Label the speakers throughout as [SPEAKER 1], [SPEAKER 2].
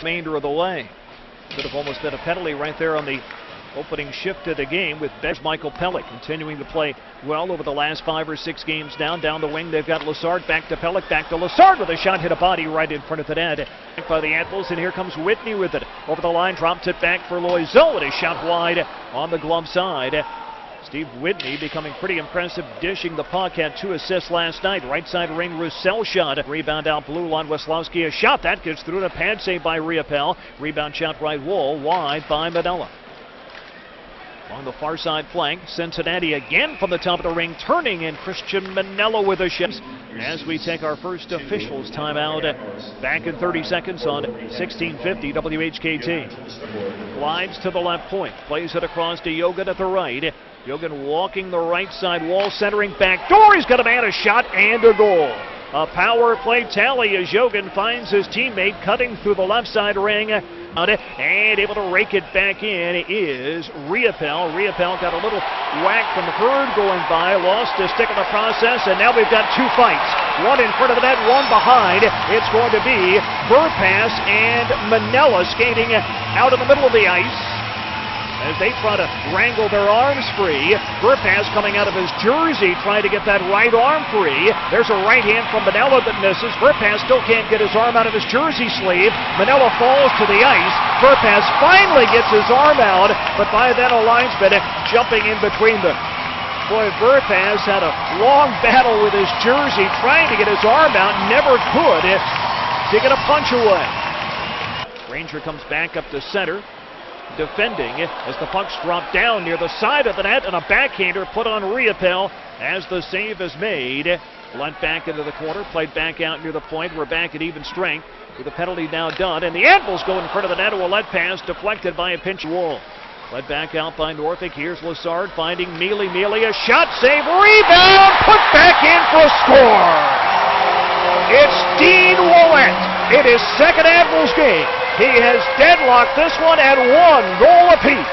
[SPEAKER 1] remainder of the way. Could have almost been a penalty right there on the opening shift of the game with Michael Pellick continuing to play well over the last 5 or 6 games down the wing. They've got Lessard back to Pellick, back to Lessard with a shot, hit a body right in front of the net by the Admirals, and here comes Whitney with it. Over the line, drops it back for Loiseau, and a shot wide on the glove side. Steve Whitney becoming pretty impressive, dishing the puck, had 2 assists last night. Right side ring, Roussel shot. Rebound out blue line, Weslowski a shot. That gets through to pad save by Verpaelst. Rebound shot right wall, wide by Manella. On the far side flank, Cincinnati again from the top of the ring, turning in Christian Manella with a shot. As we take our first officials timeout, back in 30 seconds on 1650 WHKT. Glides to the left point, plays it across to Yogan at the right. Yogan walking the right side wall, centering back door. He's got a man, a shot, and a goal. A power play tally as Yogan finds his teammate cutting through the left side ring. And able to rake it back in is Verpaelst. Verpaelst got a little whack from the Herd going by, lost his stick in the process, and now we've got 2 fights. One in front of the net, one behind. It's going to be Verpaelst and Manella skating out in the middle of the ice as they try to wrangle their arms free. Verpaelst coming out of his jersey trying to get that right arm free. There's a right hand from Manella that misses. Verpaelst still can't get his arm out of his jersey sleeve. Manella falls to the ice. Verpaelst finally gets his arm out, but by then a linesman jumping in between them. Boy, Verpaelst had a long battle with his jersey trying to get his arm out, never could to get a punch away. Ranger comes back up to center, defending as the puck's dropped down near the side of the net, and a backhander put on Verpaelst as the save is made. Lent back into the corner, played back out near the point. We're back at even strength with the penalty now done, and the Admirals go in front of the net. Ouellet pass deflected by a pinch wall. Led back out by Norfolk. Here's Lessard finding Mealy, a shot, save, rebound, put back in for a score. It's Dean Ouellet in his second Admirals game. He has deadlocked this one at 1 goal apiece.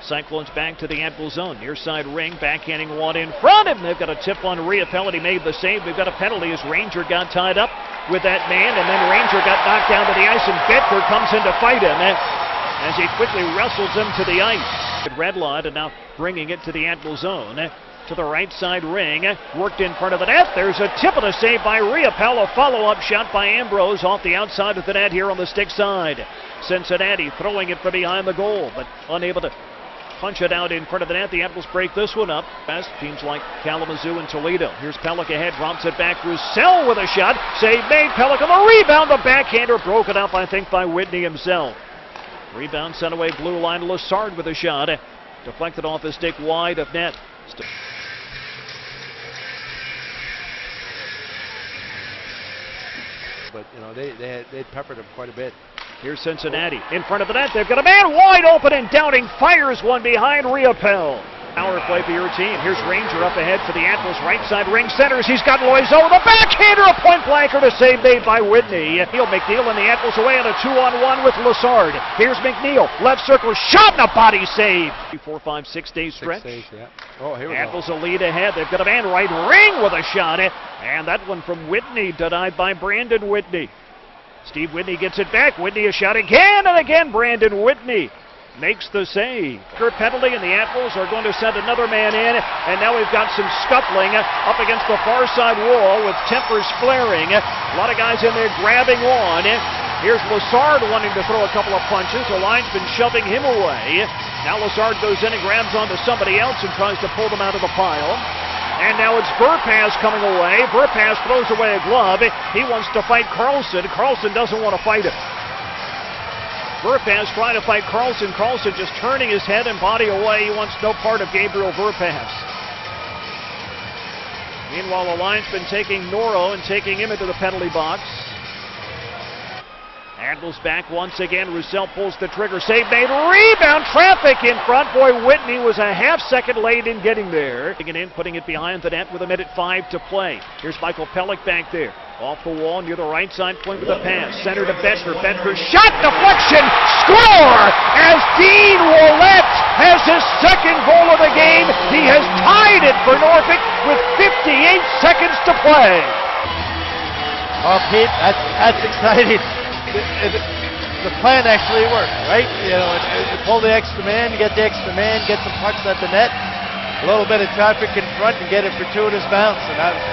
[SPEAKER 1] Cyclones back to the Admirals zone. Near side ring, backhanding one in front, and they've got a tip on Verpaelst. He made the save. We've got a penalty as Ranger got tied up with that man, and then Ranger got knocked down to the ice, and Bedford comes in to fight him as he quickly wrestles him to the ice. Red line, and now bringing it to the Admirals zone. To the right side ring, worked in front of the net. There's a tip of the save by Verpaelst. A follow-up shot by Ambrose off the outside of the net here on the stick side. Cincinnati throwing it from behind the goal, but unable to punch it out in front of the net. The Admirals break this one up. Best teams like Kalamazoo and Toledo. Here's Pellick ahead, drops it back. Roussel with a shot. Save made. Pellick on the rebound. The backhander broken up, I think, by Whitney himself. Rebound sent away blue line. Lessard with a shot. Deflected off his stick wide of net.
[SPEAKER 2] But, you know, they peppered him quite a bit.
[SPEAKER 1] Here's Cincinnati in front of the net. They've got a man wide open, and Downing fires one behind Verpaelst. Power play for your team. Here's Ranger up ahead for the Admirals. Right side ring centers. He's got Loiseau. The backhander, a point blanker to save made by Whitney. McNeil and the Admirals away on a 2-on-1 with Lessard. Here's McNeil. Left circle shot and a body save. 4, 5, 6 days stretch. 6 days, yeah. Oh, here we go. Admirals a lead ahead. They've got a man right ring with a shot. And that one from Whitney denied by Brandon Whitney. Steve Whitney gets it back. Whitney a shot again and again. Brandon Whitney makes the save. Penalty, and the Admirals are going to send another man in, and now we've got some scuffling up against the far side wall with tempers flaring. A lot of guys in there grabbing on. Here's Lessard wanting to throw a couple of punches. The line's been shoving him away. Now Lessard goes in and grabs onto somebody else and tries to pull them out of the pile. And now it's Verpaelst coming away. Verpaelst throws away a glove. He wants to fight Carlson. Carlson doesn't want to fight him. Verpaelst trying to fight Carlson. Carlson just turning his head and body away. He wants no part of Gabriel Verpaelst. Meanwhile, the line's been taking Noro and taking him into the penalty box. Admirals back once again. Roussel pulls the trigger. Save made. Rebound. Traffic in front. Boy, Whitney was a half second late in getting there. Taking it in, putting it behind the net with 1:05 to play. Here's Michael Pellick back there. Off the wall near the right side point with a pass. Center to Bedford. Bedford shot. Deflection. Score as Dean Ouellet has his second goal of the game. He has tied it for Norfolk with 58 seconds to play.
[SPEAKER 2] Oh, Pete, that's exciting. The plan actually worked, right? You know, pull the extra man, get the extra man, get some pucks at the net, a little bit of traffic in front, and get a fortuitous bounce. And that was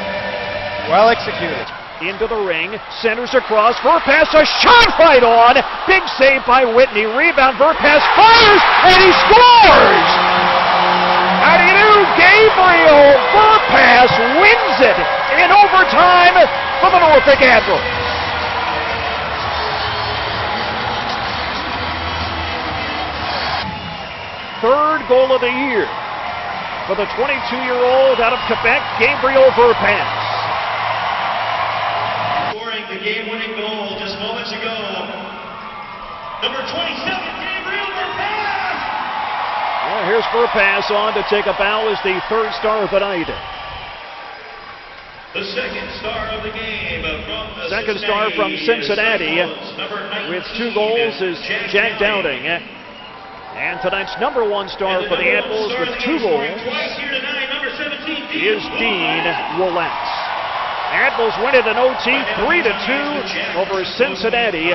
[SPEAKER 2] well executed.
[SPEAKER 1] Into the ring, centers across, Verpaelst, a shot right on. Big save by Whitney. Rebound, Verpaelst fires, and he scores! How do you do? Gabriel Verpaelst wins it in overtime for the Norfolk Admirals. Third goal of the year for the 22-year-old out of Quebec, Gabriel Verpaelst.
[SPEAKER 3] The game-winning goal just moments ago. Number 27, Gabriel Verpaelst.
[SPEAKER 1] Well, here's Verpaelst on to take a bow as the third star of the night.
[SPEAKER 3] The second star of the game from the
[SPEAKER 1] Second star from Cincinnati with 2 goals is Jack Dowding. And tonight's number 1 star for the Admirals with 2 goals is Dean Ouellet. Admirals win it in OT 3-2 over Cincinnati.